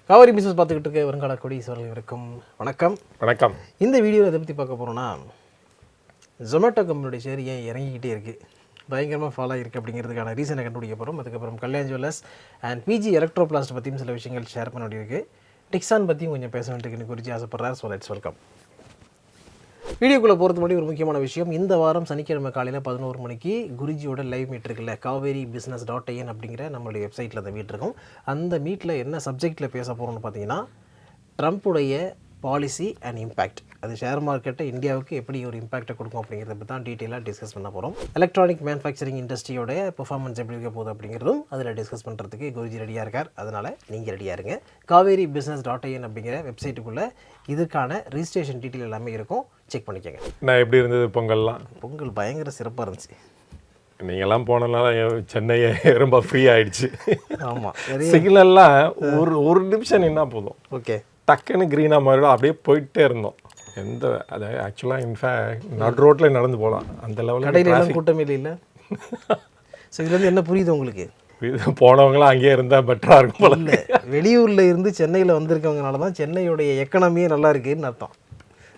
Kaveri business பார்த்துக்கிட்டு இருக்க வருங்கால கோடீஸ்வரர்களுக்கும் வணக்கம். வணக்கம். இந்த வீடியோவில் எதை பற்றி பார்க்க போகிறோன்னா, ஜொமேட்டோ கம்பெனியோட ஷேர் ஏன் இறங்கிக்கிட்டே இருக்குது, பயங்கரமாக ஃபாலோ ஆகிருக்கு அப்படிங்கிறதுக்கான ரீசனை கண்டுபிடிக்க போகிறோம். அதுக்கப்புறம் கல்யாண் ஜுவல்லர்ஸ் அண்ட் பிஜி எலக்ட்ரோபிளாஸ்ட் பற்றியும் சில விஷயங்கள் ஷேர் பண்ண வேண்டியிருக்கு. டிக்ஸான் பற்றியும் கொஞ்சம் பேச வேண்டியது குறித்து ஆசைப்படுறார். So let's welcome. வீடியோக்குள்ளே போகிறது முன்னாடி ஒரு முக்கியமான விஷயம், இந்த வாரம் சனிக்கிழமை காலையில் 11 மணிக்கு குருஜியோட லைவ் மீட் இருக்குல்ல, காவேரி business.in அப்படிங்கிற நம்மளுடைய வெப்சைட்டில் அந்த மீட் இருக்கும். அந்த மீட்டில் என்ன சப்ஜெக்டில் பேச போகிறோம்னு பார்த்தீங்கன்னா, ட்ரம்ப்புடைய பாலிசி அண்ட் இம்பேக்ட், அது ஷேர் மார்க்கெட்டை இந்தியாவுக்கு எப்படி ஒரு இம்பாக்டை கொடுக்கும் அப்படிங்கிறத பற்றி தான் டீட்டெயிலாக டிஸ்கஸ் பண்ண போகிறோம். எலக்ட்ரானிக் மேனுஃபேக்சரிங் இண்டஸ்ட்ரியோட பெர்ஃபார்மன்ஸ் எப்படி இருக்க போகுது அப்படிங்கிறதும் அதில் டிஸ்கஸ் பண்ணுறதுக்கு குருஜி ரெடியாக இருக்கார். அதனால் நீங்கள் ரெடியாக இருங்க. காவேரி business.in அப்படிங்கிற வெப்சைட்டுக்குள்ளே இதுக்கான ரிஜிஸ்ட்ரேஷன் டீட்டெயில் எல்லாமே இருக்கும், செக் பண்ணிக்கோங்க. நான் எப்படி இருந்தது பொங்கல்லாம்? பொங்கல் பயங்கர சிறப்பாக இருந்துச்சு. நீங்கள்லாம் போனதுனால சென்னையே ரொம்ப ஃப்ரீ ஆகிடுச்சு. ஆமாம், சிக்னல்லாம் ஒரு நிமிஷம் நின்னா போதும், ஓகே, டக்குன்னு க்ரீனாக மாதிரி அப்படியே போயிட்டே இருந்தோம். அது ஆக்சுவலாக இன்ஃபேக்ட் நடு ரோட்டில் நடந்து போகலாம், அந்த லெவலில் கடையிலாம் கூட்டமே இல்லை. ஸோ இதுலேருந்து என்ன புரியுது உங்களுக்கு? போனவங்களாம் அங்கேயே இருந்தால் பெட்டராக இருக்கும் போல. இல்லை, வெளியூரில் இருந்து சென்னையில் வந்திருக்கவங்கனால தான் சென்னையுடைய எக்கனாமியே நல்லா இருக்குதுன்னு அர்த்தம்.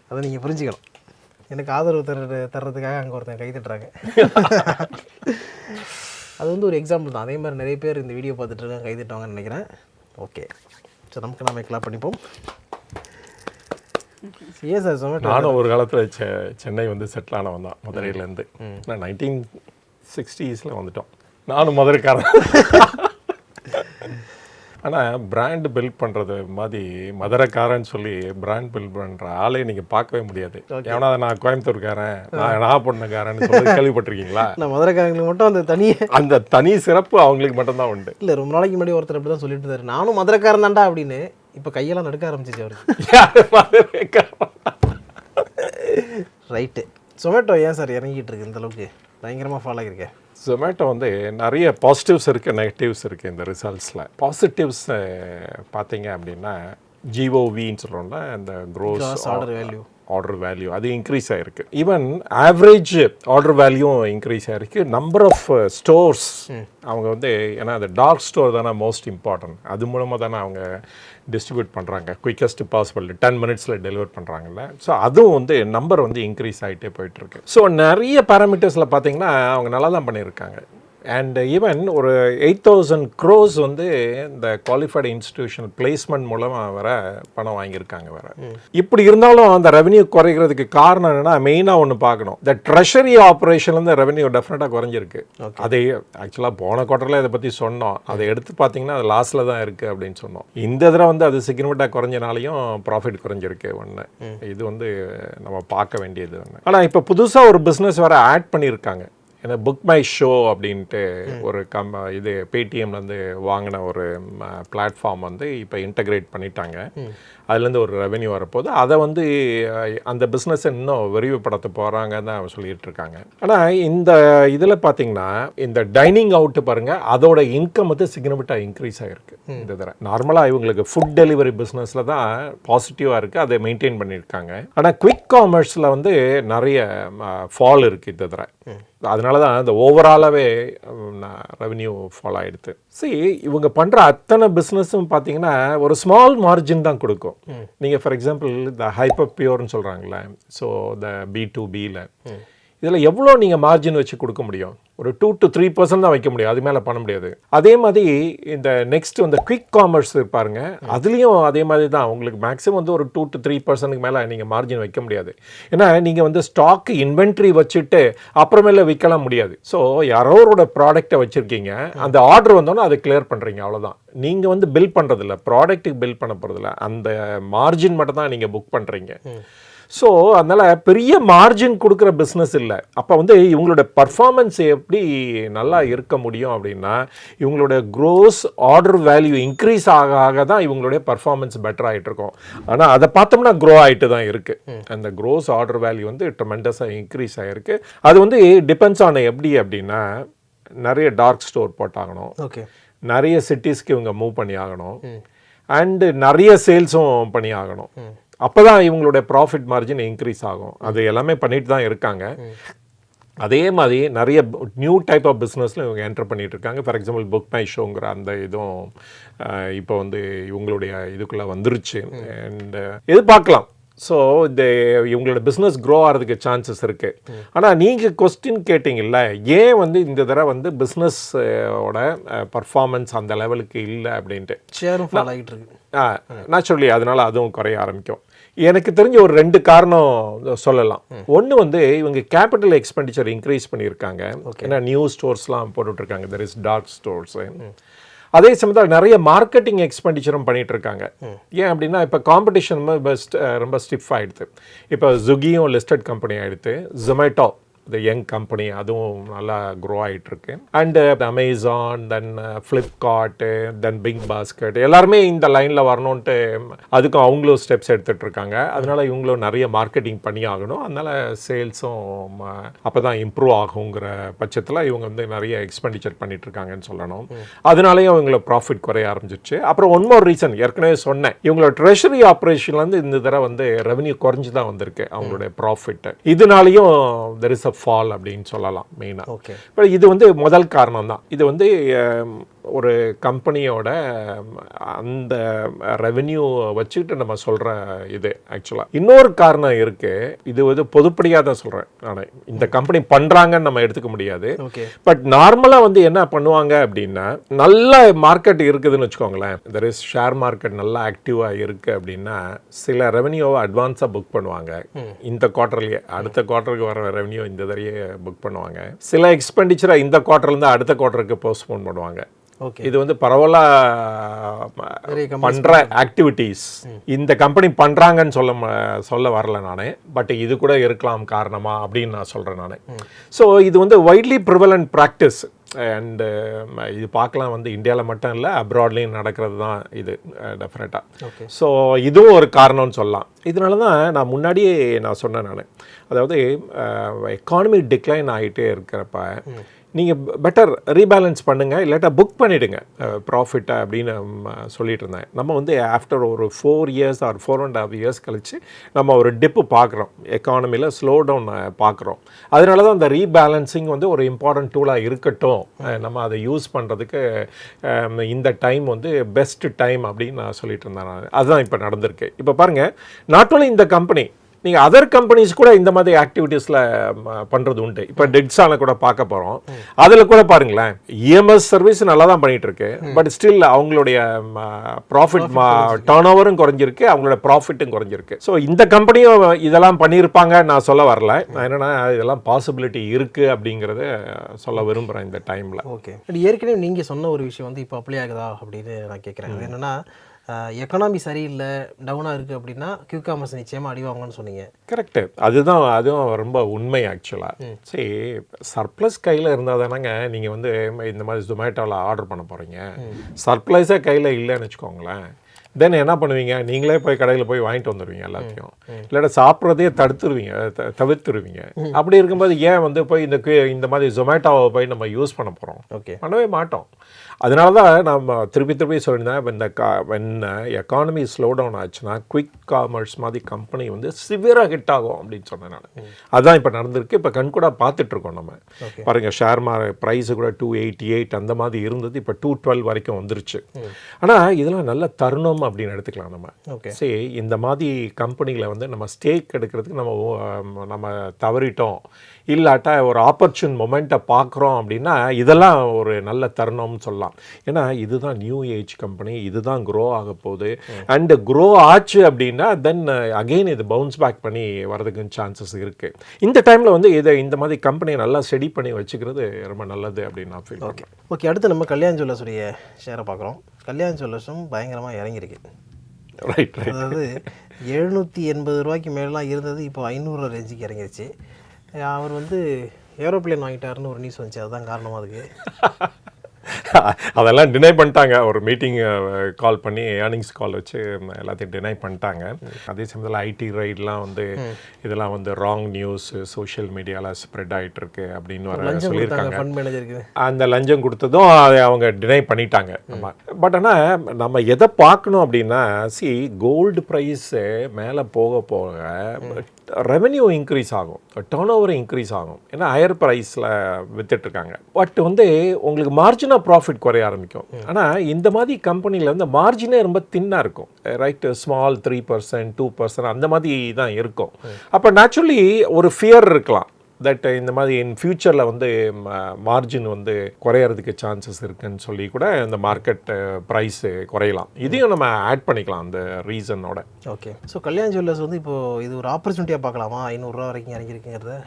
அதை நீங்கள் புரிஞ்சுக்கணும். எனக்கு ஆதரவு தர்றதுக்காக அங்கே ஒருத்தன் கை தட்டுறாங்க. அது வந்து ஒரு எக்ஸாம்பிள் தான். அதே மாதிரி நிறைய பேர் இந்த வீடியோ பார்த்துட்டு இருக்காங்க, கை தட்டுவாங்கன்னு நினைக்கிறேன். ஓகே, ஸோ நமக்கு நாம கிளாப் பண்ணிப்போம். ஏன் சார் ஜொமேட்டோ? நானும் ஒரு காலத்தில் சென்னை வந்து செட்டில் ஆனவன் தான், மதுரையிலேருந்து. நான் 1960s வந்துட்டோம். நானும் மதுரைக்காரன். ஆனால் பிராண்டு பில்ட் பண்ணுறது மாதிரி மதுரைக்காரன்னு சொல்லி பிராண்ட் பில்ட் பண்ணுற ஆளே நீங்கள் பார்க்கவே முடியாது. ஏன்னா நான் கோயம்புத்தூர்காரன், நான் நாகப்பட்டினக்காரன்னு சொல்லி கேள்விப்பட்டிருக்கீங்களா? நான் மதுரைக்காரங்களுக்கு மட்டும் அந்த தனி சிறப்பு அவங்களுக்கு மட்டும்தான் உண்டு. இல்லை, ரொம்ப நாளைக்கு முன்னாடி ஒருத்தர் அப்படி தான் சொல்லிட்டு இருந்தாரு, நானும் மதுரைக்காரன் தான்டா அப்படின்னு. இப்போ கையெல்லாம் நடுக்க ஆரம்பிச்சிச்சு அவருக்கு. ரைட்டு. ஜொமேட்டோ ஏன் சார் இறங்கிட்டு இருக்கு இந்த அளவுக்கு பயங்கரமாக ஃபாலோ ஆகிருக்கேன்? ஜொமேட்டோ வந்து நிறைய பாசிட்டிவ்ஸ் இருக்குது, நெகட்டிவ்ஸ் இருக்குது இந்த ரிசல்ட்ஸில். பாசிட்டிவ்ஸ் பார்த்தீங்க அப்படின்னா, ஜிஓவின்னு சொல்கிறோம்ல, அந்த க்ரோஸ் ஆர்டர் வேல்யூ அது இன்க்ரீஸ் ஆகிருக்கு. ஈவன் ஆவரேஜ் ஆர்டர் வேல்யூவும் இன்க்ரீஸ் ஆகிருக்கு. நம்பர் ஆஃப் ஸ்டோர்ஸ் அவங்க வந்து, ஏன்னா அந்த டார்க் ஸ்டோர் தானே மோஸ்ட் இம்பார்ட்டன்ட், அது மூலமாக தானே அவங்க டிஸ்ட்ரிபியூட் பண்ணுறாங்க, குயிக்கஸ்ட் பாசிபிள் 10 minutesல டெலிவர் பண்ணுறாங்கல்ல. ஸோ அதுவும் வந்து நம்பர் வந்து இன்க்ரீஸ் ஆகிட்டே போயிட்டுருக்கு. ஸோ நிறைய பேராமீட்டர்ஸில் பார்த்தீங்கன்னா அவங்க நல்லா தான் பண்ணியிருக்காங்க. அண்ட் ஈவன் ஒரு 8,000 crores வந்து இந்த குவாலிஃபைடு இன்ஸ்டிடியூஷனல் பிளேஸ்மெண்ட் மூலமாக வர பணம் வாங்கியிருக்காங்க வேறு. இப்படி இருந்தாலும் அந்த ரெவன்யூ குறைகிறதுக்கு காரணம் என்னென்னா, மெயினாக ஒன்று பார்க்கணும், இந்த ட்ரெஷரி ஆப்ரேஷன்லேருந்து ரெவன்யூ டெஃபினட்டாக குறைஞ்சிருக்கு. அதை ஆக்சுவலாக போன குவார்ட்டரில் இதை பற்றி சொன்னோம், அதை எடுத்து பார்த்தீங்கன்னா அது லாஸில் தான் இருக்குது அப்படின்னு சொன்னோம். இந்த தடவை வந்து அது சிக்னிஃபிகண்ட்டாக குறைஞ்சனாலையும் ப்ராஃபிட் குறைஞ்சிருக்கு ஒன்று. இது வந்து நம்ம பார்க்க வேண்டியது ஒன்று. ஆனால் இப்போ புதுசாக ஒரு பிஸ்னஸ் வேறு ஆட் பண்ணியிருக்காங்க. ஏன்னா புக் மை ஷோ அப்படின்ட்டு ஒரு இது பேடிஎம்லேருந்து வாங்கின ஒரு பிளாட்ஃபார்ம் வந்து இப்போ இன்டகிரேட் பண்ணிட்டாங்க. அதுலேருந்து ஒரு ரெவென்யூ வரப்போது, அதை வந்து அந்த பிஸ்னஸை இன்னும் விரிவுபடுத்த போகிறாங்கன்னு தான் சொல்லிகிட்டு இருக்காங்க. ஆனால் இந்த இதில் பார்த்தீங்கன்னா, இந்த டைனிங் அவுட்டு பாருங்கள், அதோட இன்கம் வந்து சிக்னிஃபிகண்ட்டாக இன்க்ரீஸ் ஆகிருக்கு இந்த தடவை. நார்மலாக இவங்களுக்கு ஃபுட் டெலிவரி பிஸ்னஸில் தான் பாசிட்டிவாக இருக்குது, அதை மெயின்டைன் பண்ணியிருக்காங்க. ஆனால் குவிக் காமர்ஸில் வந்து நிறைய ஃபால் இருக்குது இந்த தடவை. அதனால தான் இந்த ஓவராலாகவே ரெவன்யூ ஃபால் ஆகிடுது. சரி, இவங்க பண்ணுற அத்தனை பிஸ்னஸும் பார்த்தீங்கன்னா ஒரு ஸ்மால் மார்ஜின் தான் கொடுக்கும். நீங்கள் ஃபார் எக்ஸாம்பிள் இந்த ஹைப்பர் பியூர்னு சொல்கிறாங்களே, ஸோ இந்த B2Bயில் இதில் எவ்வளோ நீங்கள் மார்ஜின் வச்சு கொடுக்க முடியும்? ஒரு 2 to 3% தான் வைக்க முடியும், அது மேலே பண்ண முடியாது. அதே மாதிரி இந்த நெக்ஸ்ட் வந்து குவிக் காமர்ஸ் பாருங்க, அதுலேயும் அதே மாதிரி தான். உங்களுக்கு மேக்ஸிமம் வந்து ஒரு 2 to 3% மேலே நீங்கள் மார்ஜின் வைக்க முடியாது. ஏன்னா நீங்கள் வந்து ஸ்டாக் இன்வென்ட்ரி வச்சுட்டு அப்புறமேல விற்கலாம் முடியாது. ஸோ யாரோட ப்ராடக்டை வச்சுருக்கீங்க, அந்த ஆர்டர் வந்தோன்னா அதை கிளியர் பண்ணுறீங்க, அவ்வளோதான். நீங்கள் வந்து பில் பண்ணுறதில்ல, ப்ராடக்ட்டுக்கு பில் பண்ண போகிறதில்ல, அந்த மார்ஜின் மட்டும் தான் நீங்கள் புக் பண்ணுறீங்க. ஸோ அதனால் பெரிய மார்ஜின் கொடுக்குற பிஸ்னஸ் இல்லை. அப்போ வந்து இவங்களோட பர்ஃபார்மன்ஸ் எப்படி நல்லா இருக்க முடியும் அப்படின்னா, இவங்களோட க்ரோஸ் ஆர்டர் வேல்யூ இன்க்ரீஸ் ஆக ஆக தான் இவங்களுடைய பர்ஃபார்மன்ஸ் பெட்டர் ஆகிட்டு இருக்கும். ஆனால் அதை பார்த்தோம்னா க்ரோ ஆகிட்டு தான் இருக்குது. அந்த க்ரோஸ் ஆர்டர் வேல்யூ வந்து ட்ரெமெண்டஸாக இன்க்ரீஸ் ஆகிருக்கு. அது வந்து டிபெண்ட்ஸ் ஆன் எப்படி அப்படின்னா, நிறைய டார்க் ஸ்டோர் போட்டாகணும், நிறைய சிட்டிஸ்க்கு இவங்க மூவ் பண்ணி ஆகணும், அண்டு நிறைய சேல்ஸும் பண்ணி ஆகணும். அப்போ தான் இவங்களுடைய ப்ராஃபிட் மார்ஜின் இன்க்ரீஸ் ஆகும். அது எல்லாமே பண்ணிட்டு தான் இருக்காங்க. அதே மாதிரி நிறைய நியூ டைப் ஆஃப் பிஸ்னஸில் இவங்க என்டர் பண்ணிகிட்டு இருக்காங்க. ஃபார் எக்ஸாம்பிள் புக் மை ஷோங்கிற அந்த இதுவும் இப்போ வந்து இவங்களுடைய இதுக்குள்ளே வந்துருச்சு. அண்ட் எதிர்பார்க்கலாம். ஸோ இவங்களோட பிஸ்னஸ் க்ரோ ஆகிறதுக்கு சான்சஸ் இருக்குது. ஆனால் நீங்கள் கொஸ்டின் கேட்டிங்கல்ல, ஏன் வந்து இந்த தடவை வந்து பிஸ்னஸோட பர்ஃபார்மன்ஸ் அந்த லெவலுக்கு இல்லை அப்படின்ட்டு. ஷேரும் ஃபால் ஆகிட்டு இருக்கு. நேச்சுரலி அதனால் அதுவும் குறைய ஆரம்பிக்கும். எனக்கு தெரிஞ்ச ஒரு 2 காரணம் சொல்லலாம். ஒன்று வந்து இவங்க கேபிட்டல் எக்ஸ்பெண்டிச்சர் இன்க்ரீஸ் பண்ணியிருக்காங்க. ஏன்னா நியூ ஸ்டோர்ஸ்லாம் போட்டுட்ருக்காங்க, தெர் இஸ் டார்க் ஸ்டோர்ஸ். அதே சமயத்தில் நிறைய மார்க்கெட்டிங் எக்ஸ்பெண்டிச்சரும் பண்ணிகிட்டு இருக்காங்க. ஏன் அப்படின்னா இப்போ காம்படிஷன் ரொம்ப ஸ்டிஃப் ஆகிடுது. இப்போ ஸ்விக்கியும் லிஸ்டட் கம்பெனி ஆகிடுது. ஜொமேட்டோ இந்த யங் கம்பெனி அதுவும் நல்லா க்ரோ ஆகிட்டுருக்கு. And Amazon, then Flipkart, then Big Basket எல்லாருமே இந்த லைனில் வரணுன்ட்டு அதுக்கும் அவங்களும் ஸ்டெப்ஸ் எடுத்துகிட்டு இருக்காங்க. அதனால் இவங்களும் நிறைய மார்க்கெட்டிங் பண்ணி ஆகணும். அதனால் சேல்ஸும் அப்போ தான் இம்ப்ரூவ் ஆகுங்கிற பட்சத்தில் இவங்க வந்து நிறைய எக்ஸ்பெண்டிச்சர் பண்ணிகிட்ருக்காங்கன்னு சொல்லணும். அதனாலேயும் அவங்கள ப்ராஃபிட் குறைய ஆரம்பிச்சிருச்சு. அப்புறம் ஒன் மோர் ரீசன், ஏற்கனவே சொன்னேன், இவங்களோட ட்ரெஷரி ஆப்ரேஷன்லேருந்து இந்த தடவை வந்து ரெவன்யூ குறைஞ்சி தான் வந்திருக்கு அவங்களுடைய ப்ராஃபிட். இதனாலையும் தெர் இஸ் அ ஃபால் அப்படின்னு சொல்லலாம் மெயினாக. ஓகே, இப்போ இது வந்து முதல் காரணம் தான். இது வந்து ஒரு கம்பெனியோட அந்த ரெவென்யூ வச்சுக்கிட்டு நம்ம சொல்கிற இது ஆக்சுவலாக. இன்னொரு காரணம் இருக்குது. இது வந்து பொதுப்படியாக தான் சொல்கிறேன் நான். இந்த கம்பெனி பண்ணுறாங்கன்னு நம்ம எடுத்துக்க முடியாது. பட் நார்மலாக வந்து என்ன பண்ணுவாங்க அப்படின்னா, நல்ல மார்க்கெட் இருக்குதுன்னு வச்சுக்கோங்களேன், தெர் இஸ் ஷேர் மார்க்கெட் நல்லா ஆக்டிவாக இருக்குது அப்படின்னா சில ரெவென்யூவை அட்வான்ஸாக புக் பண்ணுவாங்க. இந்த குவார்ட்டர்லேயே அடுத்த குவார்ட்டருக்கு வர ரெவென்யூ இந்த தடவையே புக் பண்ணுவாங்க. சில எக்ஸ்பெண்டிச்சரை இந்த குவார்ட்டர்லேருந்து அடுத்த குவார்ட்டருக்கு போஸ்ட்போன் பண்ணுவாங்க. இது வந்து பரவலாக பண்ணுற ஆக்டிவிட்டீஸ். இந்த கம்பெனி பண்ணுறாங்கன்னு சொல்ல வரல நான். பட் இது கூட இருக்கலாம் காரணமாக அப்படின்னு நான் சொல்கிறேன் நான். ஸோ இது வந்து வைட்லி ப்ரிவலண்ட் ப்ராக்டிஸ். அண்டு இது பார்க்கலாம் வந்து இந்தியாவில் மட்டும் இல்லை, அப்ராட்லேயும் நடக்கிறது தான் இது டெஃபினட்டாக. ஸோ இதுவும் ஒரு காரணம்னு சொல்லலாம். இதனால தான் நான் முன்னாடியே நான் சொன்னேன் நான், அதாவது எக்கானமி டிக்ளைன் ஆகிட்டே இருக்கிறப்ப நீங்கள் பெட்டர் ரீபேலன்ஸ் பண்ணுங்கள், இல்லாட்டா புக் பண்ணிவிடுங்க ப்ராஃபிட்டை அப்படின்னு சொல்லிட்டு இருந்தேன். நம்ம வந்து ஆஃப்டர் ஒரு 4 இயர்ஸ் ஆர் 4.5 இயர்ஸ் கழித்து நம்ம ஒரு டிப்பு பார்க்குறோம், எக்கானமியில் ஸ்லோ டவுன் பார்க்குறோம். அதனால தான் அந்த ரீபேலன்சிங் வந்து ஒரு இம்பார்ட்டன்ட் டூலாக இருக்கட்டும், நம்ம அதை யூஸ் பண்ணுறதுக்கு இந்த டைம் வந்து பெஸ்ட் டைம் அப்படின்னு நான் சொல்லிட்டு இருந்தேன் நான். அதுதான் இப்போ நடந்திருக்கு. இப்போ பாருங்கள், நாட் ஓன்லி இந்த கம்பெனி, நீங்கள் அதர் கம்பெனிஸ் கூட இந்த மாதிரி ஆக்டிவிட்டீஸில் பண்ணுறது உண்டு. இப்போ டெட்ஸான கூட பார்க்க போகிறோம். அதில் கூட பாருங்களேன், இஎம்எஸ் சர்வீஸ் நல்லா தான் பண்ணிகிட்டு இருக்கு. பட் ஸ்டில் அவங்களுடைய ப்ராஃபிட் டர்ன் ஓவரும் குறைஞ்சிருக்கு, அவங்களோட ப்ராஃபிட்டும் குறைஞ்சிருக்கு. ஸோ இந்த கம்பெனியும் இதெல்லாம் பண்ணியிருப்பாங்க நான் சொல்ல வரல. என்னென்னா இதெல்லாம் பாசிபிலிட்டி இருக்குது அப்படிங்கிறத சொல்ல விரும்புகிறேன் இந்த டைமில். ஓகே, ஏற்கனவே நீங்கள் சொன்ன ஒரு விஷயம் வந்து இப்போ அப்ளை ஆகுதா அப்படின்னு நான் கேட்குறேன். அது என்னென்னா, எக்கனாமி சரியில்லை, டவுனாக இருக்குது அப்படின்னா கியூ காமர்ஸ் நிச்சயமாக அடிவாங்கன்னு சொன்னீங்க. கரெக்டு, அதுவும் ரொம்ப உண்மை ஆக்சுவலாக. சரி, சர்ப்ளஸ் கையில் இருந்தால் தானேங்க நீங்கள் வந்து இந்த மாதிரி ஜொமேட்டோவில் ஆர்டர் பண்ண போகிறீங்க. சர்ப்ளஸே கையில் இல்லைன்னு வச்சுக்கோங்களேன், தென் என்ன பண்ணுவீங்க, நீங்களே போய் கடையில் போய் வாங்கிட்டு வந்துடுவீங்க எல்லாத்தையும். இல்லாட்டா சாப்பிட்றதையே தவிர்த்துருவீங்க. அப்படி இருக்கும்போது ஏன் வந்து போய் இந்த மாதிரி ஜொமேட்டோவை போய் நம்ம யூஸ் பண்ண போகிறோம்? பண்ணவே மாட்டோம். அதனால தான் நம்ம திருப்பி சொல்லியிருந்தேன், எக்கானமி ஸ்லோ டவுன் ஆச்சுன்னா குயிக் காமர்ஸ் மாதிரி கம்பெனி வந்து சிவியராக ஹிட் ஆகும் அப்படின்னு சொன்னேன் நான். அதுதான் இப்போ நடந்திருக்கு. இப்போ கண்கூட பார்த்துட்ருக்கோம் நம்ம. பாருங்கள், ஷேர் ப்ரைஸு கூட 288 அந்த மாதிரி இருந்தது, இப்போ 212 வரைக்கும் வந்துருச்சு. ஆனால் இதெல்லாம் நல்ல தருணம் அப்படின்னு எடுத்துக்கலாம் நம்ம. சரி, இந்த மாதிரி கம்பெனிகளை வந்து நம்ம ஸ்டேக் எடுக்கிறதுக்கு நம்ம தவறிட்டோம், இல்லாட்டா ஒரு ஆப்பர்ச்சுன் மொமெண்ட்டை பார்க்குறோம் அப்படின்னா இதெல்லாம் ஒரு நல்ல தருணம்னு சொல்லலாம். ஏன்னா இதுதான் நியூ ஏஜ் கம்பெனி, இதுதான் க்ரோ ஆக போகுது. அண்டு க்ரோ ஆச்சு அப்படின்னா தென் அகெயின் இது பவுன்ஸ் பேக் பண்ணி வரதுக்கு சான்சஸ் இருக்குது. இந்த டைமில் வந்து இந்த மாதிரி கம்பெனியை நல்லா ஸ்டடி பண்ணி வச்சுக்கிறது ரொம்ப நல்லது அப்படின்னு நான் ஃபீல் பண்ணுறேன். ஓகே, அடுத்து நம்ம கல்யாண் ஜுவல்லர்ஸுடைய ஷேரை பார்க்குறோம். கல்யாண் ஜுவல்லர்ஸும் பயங்கரமாக இறங்கியிருக்கு. ரைட், அதாவது 780 ரூபாய்க்கு மேலாம் இருந்தது, இப்போ 500 ரேஞ்சுக்கு இறங்கிருச்சு. அவர் வந்து ஏரோப்ளேன் வாங்கிட்டாருன்னு ஒரு நியூஸ் வந்துச்சு, அதுதான் காரணமாக அதுக்கு. அதெல்லாம் டினை பண்ணிட்டாங்க. ஒரு மீட்டிங் கால் பண்ணி ஏர்னிங்ஸ் கால் வச்சு எல்லாத்தையும் டினை பண்ணிட்டாங்க. அதே சமயத்தில் ஐடி ரைட்லாம் வந்து இதெல்லாம் வந்து ராங் நியூஸ் சோஷியல் மீடியாவில் ஸ்ப்ரெட் ஆகிட்டு இருக்கு அப்படின்னு வர சொல்லியிருக்காங்க. அந்த லஞ்சம் கொடுத்ததும் அதை அவங்க டினை பண்ணிட்டாங்க. பட் ஆனால் நம்ம எதை பார்க்கணும் அப்படின்னா, கோல்டு ப்ரைஸு மேலே போக ரெவென்யூ இன்க்ரீஸ் ஆகும், டர்ன் ஓவர் இன்க்ரீஸ் ஆகும், ஏன்னா ஹையர் ப்ரைஸில் விற்றுட்ருக்காங்க. பட் வந்து உங்களுக்கு மார்ஜின் ஆஃப் ப்ராஃபிட் குறைய ஆரம்பிக்கும். ஆனால் இந்த மாதிரி கம்பெனியில் வந்து மார்ஜினே ரொம்ப தின்னாக இருக்கும், ரைட்டு, ஸ்மால் 3%, 2% அந்த மாதிரி தான் இருக்கும். அப்போ நேச்சுரலி ஒரு ஃபியர் இருக்கலாம் தட் இந்த மாதிரி இன் ஃப்யூச்சரில் வந்து மார்ஜின் வந்து குறையிறதுக்கு சான்சஸ் இருக்குன்னு சொல்லி கூட இந்த மார்க்கெட் ப்ரைஸு குறையலாம். இதையும் நம்ம ஆட் பண்ணிக்கலாம் அந்த ரீசனோட. ஓகே, ஸோ கல்யாண் ஜுவல்லர்ஸ் வந்து இப்போது இது ஒரு ஆப்பர்ச்சுனிட்டியாக பார்க்கலாமா? 500 ரூபா வரைக்கும் இறங்கியிருக்குங்கிறத.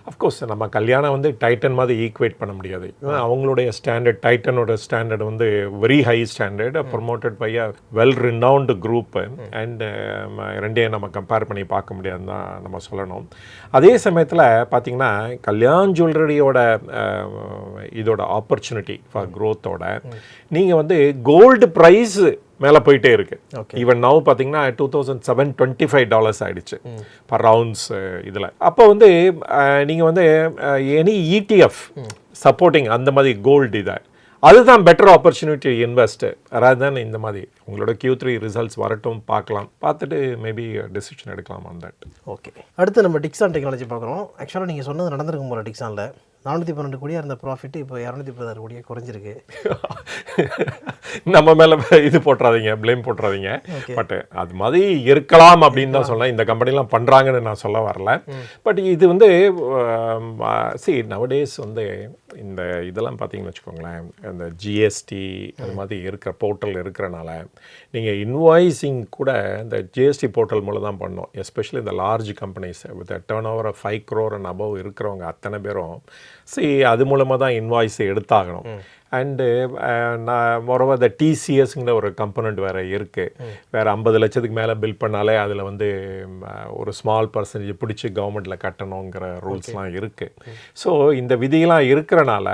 அஃப்கோர்ஸ் நம்ம கல்யாணம் வந்து டைட்டன் மாதிரி ஈக்குவேட் பண்ண முடியாது. அவங்களுடைய ஸ்டாண்டர்ட், டைட்டனோட ஸ்டாண்டர்ட் வந்து very high standard, promoted by a well renowned group. And ரெண்டையும் நம்ம கம்பேர் பண்ணி பார்க்க முடியாதுன்னு தான் நம்ம சொல்லணும். அதே சமயத்தில் பார்த்திங்கன்னா கல்யாண் ஜுவல்லரியோட இதோட ஆப்பர்ச்சுனிட்டி ஃபார் க்ரோத்தோட நீங்கள் வந்து கோல்டு ப்ரைஸ் மேலே போயிட்டே இருக்கு. ஈவன் நவ் பார்த்தீங்கன்னா $2,725 ஆயிடுச்சு பர் ரவுண்ட்ஸ் இதில். அப்போ வந்து நீங்கள் வந்து எனி இடிஎஃப் சப்போர்ட்டிங் அந்த மாதிரி கோல்டு இதை, அதுதான் பெட்டர் ஆப்பர்ச்சுனிட்டி இன்வெஸ்ட் அதாவது தான். இந்த மாதிரி உங்களோட Q3 ரிசல்ட்ஸ் வரட்டும், பார்க்கலாம், பார்த்துட்டு மேபி டெசிஷன் எடுக்கலாம் ஆன் தட். ஓகே, அடுத்து நம்ம டிக்ஸான் டெக்னாலஜி பார்க்குறோம். ஆக்சுவலாக நீங்கள் சொன்னது நடந்திருக்கும் போல. டிக்ஸானில் 412 கோடியாக இருந்த ப்ராஃபிட் இப்போ 216 கோடியாக குறைஞ்சிருக்கு. நம்ம மேலே இது போட்டுறாதீங்க, ப்ளேம் போட்டுறாதீங்க. பட் அது மாதிரி இருக்கலாம் அப்படின்னு தான் சொல்ல. இந்த கம்பெனிலாம் பண்ணுறாங்கன்னு நான் சொல்ல வரல. பட் இது வந்து நவடேஸ் வந்து இந்த இதெல்லாம் பார்த்தீங்கன்னு வச்சுக்கோங்களேன், இந்த ஜிஎஸ்டி அது மாதிரி இருக்கிற போர்ட்டல் இருக்கிறனால நீங்கள் இன்வாய்ஸிங் கூட இந்த ஜிஎஸ்டி போர்ட்டல் மூலம் தான் பண்ணோம். எஸ்பெஷலி இந்த large companies with turn over 5 crore and above இருக்கிறவங்க அத்தனை பேரும் அது மூலமாக தான் இன்வாய்ஸை எடுத்தாகணும். அண்டு மொரோவர் இந்த டிசிஎஸ்ங்கிற ஒரு கம்பனண்ட் வேறு இருக்குது. வேறு 50 லட்சத்துக்கு மேலே பில் பண்ணாலே அதில் வந்து ஒரு ஸ்மால் பர்சன்டேஜ் பிடிச்சி கவர்மெண்ட்டில் கட்டணுங்கிற ரூல்ஸ்லாம் இருக்குது. ஸோ இந்த விதியெல்லாம் இருக்கிறனால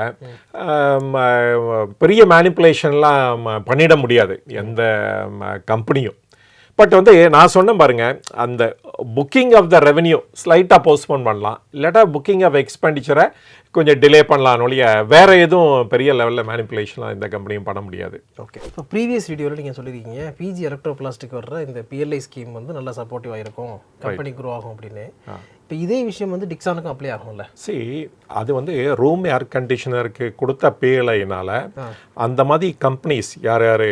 பெரிய மேனிப்புலேஷன்லாம் பண்ணிட முடியாது எந்த கம்பெனியும். பட் வந்து நான் சொன்னேன் பாருங்கள், அந்த புக்கிங் ஆஃப் த ரெவென்யூ ஸ்லைட்டாக போஸ்ட்போன் பண்ணலாம், இல்லாட்டா புக்கிங் ஆஃப் எக்ஸ்பெண்டிச்சரை கொஞ்சம் டிலே பண்ணலாம் ஒழிய வேறு எதுவும் பெரிய லெவலில் மேனிப்புலேஷன்லாம் இந்த கம்பெனியும் பண்ண முடியாது. ஓகே, இப்போ ப்ரீவியஸ் வீடியோவில் நீங்கள் சொல்லியிருக்கீங்க பிஜி எலக்ட்ரோபிளாஸ்டிக் வர்ற இந்த பிஎல்ஐ ஸ்கீம் வந்து நல்லா சப்போர்ட்டிவாக இருக்கும், கம்பெனி க்ரோ ஆகும் அப்படின்னு. இப்போ இதே விஷயம் வந்து டிக்ஸானுக்கும் அப்ளை ஆகும்ல? அது வந்து ரூம் ஏர் கண்டிஷனருக்கு கொடுத்த பிஎல்ஐனால அந்த மாதிரி கம்பெனிஸ் யார் யார்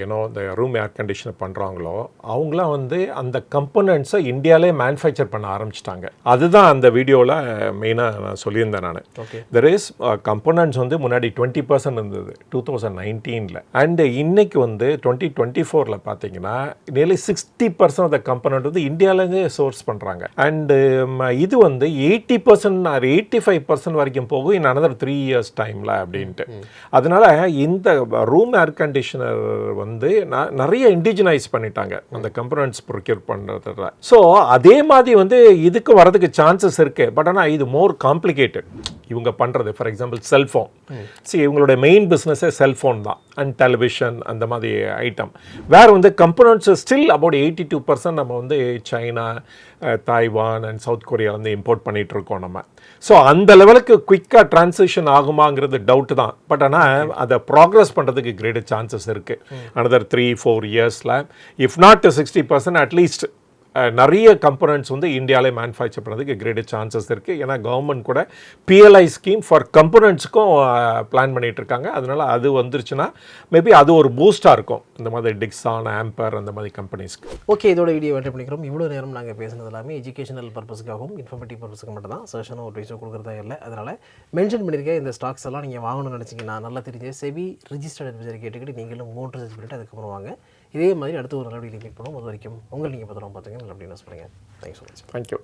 ஏன்னோ இந்த ரூம் ஏர் கண்டிஷனர் பண்ணுறாங்களோ அவங்களாம் வந்து அந்த கம்பனண்ட்ஸை இந்தியாவிலே மேனுஃபேக்சர் பண்ண ஆரம்பிச்சிட்டாங்க. அதுதான் அந்த வீடியோவில் மெயினாக நான் சொல்லியிருந்தேன் நான். தெர் இஸ் கம்பனண்ட்ஸ் வந்து முன்னாடி 20% இருந்தது 2019. அண்டு இன்னைக்கு வந்து 2024 பார்த்தீங்கன்னா நியர்லி 60% ஆஃப் த கம்பனண்ட் வந்து இந்தியாவிலேருந்தே சோர்ஸ் பண்ணுறாங்க. அண்ட் இது வந்து 80% or 85% வரைக்கும் போகும் இன் another 3 years டைமில் அப்படின்ட்டு. அதனால இந்த ரூம் ஏர் கண்டிஷனர் வந்து நிறைய இண்டிஜினைஸ் பண்ணிட்டாங்க அந்த கம்பனண்ட்ஸ் ப்ரொக்யூர் பண்ணுறதுல. ஸோ அதே மாதிரி வந்து இதுக்கு வரதுக்கு சான்சஸ் இருக்குது. பட் ஆனால் இது மோர் காம்ப்ளிகேட்டட் இவங்க பண்ணுறது. ஃபார் எக்ஸாம்பிள் செல்ஃபோன், இவங்களோட மெயின் பிஸ்னஸே செல்ஃபோன் தான் அண்ட் டெலிவிஷன் அந்த மாதிரி ஐட்டம். வேறு வந்து கம்பனண்ட்ஸ் ஸ்டில் அபவுட் 82% நம்ம வந்து சைனா, தாய்வான் அண்ட் சவுத் கொரியாவிலேருந்து இம்போர்ட் பண்ணிகிட்டு இருக்கோம் நம்ம. ஸோ அந்த லெவலுக்கு குயிக்காக ட்ரான்சிஷன் ஆகுமாங்கிறது டவுட்டு தான். பட் ஆனால் அதை ப்ராக்ரஸ் பண்ணுறதுக்கு கிரேட் சான்சஸ் இருக்குது another 3-4 இயர்ஸில். இஃப் நாட் 60% அட்லீஸ்ட் நிறைய கம்பனண்ட்ஸ் வந்து இந்தியாவிலே மேனுஃபேக்சர் பண்ணுறதுக்கு கிரேட் சான்சஸ் இருக்குது. ஏன்னா கவர்மெண்ட் கூட பிஎல்ஐ ஸ்கீம் ஃபார் கம்பனண்ட்ஸுக்கும் பிளான் பண்ணிகிட்டு இருக்காங்க. அதனால் அது வந்துருச்சுன்னா மேபி அது ஒரு பூஸ்டாக இருக்கும் இந்த மாதிரி டிக்ஸான், ஆம்பர் அந்த மாதிரி கம்பெனிஸ்க்கு. ஓகே, இதோட வீடியோ வெற்றி பண்ணிக்கிறோம். இவ்வளோ நேரம் நாங்கள் பேசுனது எல்லாமே எஜுகேஷனல் பர்பஸுக்காகவும் இன்ஃபர்மேட்டிவ் பர்பஸுக்கு மட்டும் தான். சர்ஷனும் ஒரு ப்ரைஸோ கொடுக்குறதா இல்லை. அதனால் மென்ஷன் பண்ணியிருக்கேன் இந்த ஸ்டாக்ஸ் எல்லாம் நீங்கள் வாங்கணும்னு நினச்சிங்கன்னா நல்லா தெரிஞ்சு செபி ரிஜிஸ்டர்ட் அட்வைசர் கேட்டுக்கிட்டு நீங்களும் 3 சர்ச் பண்ணிவிட்டு அதுக்கப்புறம் வாங்க. இதே மாதிரி அடுத்து ஒரு நல்ல வீடியோ மீட் பண்ணுவோம். அது வரைக்கும் உங்கள் நீங்கள் பத்திரம் பார்த்துங்க, நல்ல அப்படி யூஸ் பண்ணுங்கள். Thanks so much. தேங்க்யூ.